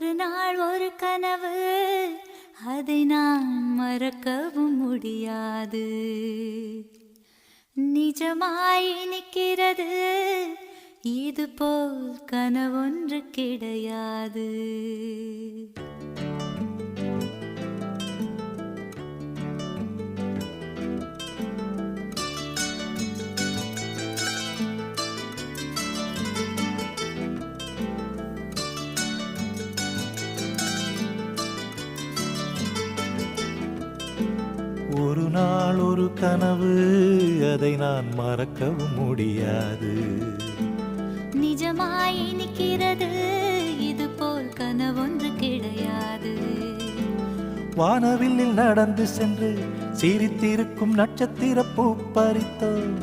ஒரு நாள் ஒரு கனவு, அதை நான் மறக்கவும் முடியாது. நிஜமாய் நிற்கிறது, இது போல் கனவொன்று கிடையாது. ஒரு நாள் ஒரு கனவு, அதை நான் மறக்கவும் முடியாது. நிஜமாய் நிற்கிறது, இது போல் கனவொன்று கிடையாது. வானவில்லில் நடந்து சென்று சிரித்திருக்கும் நட்சத்திர பூ பறித்தோம்.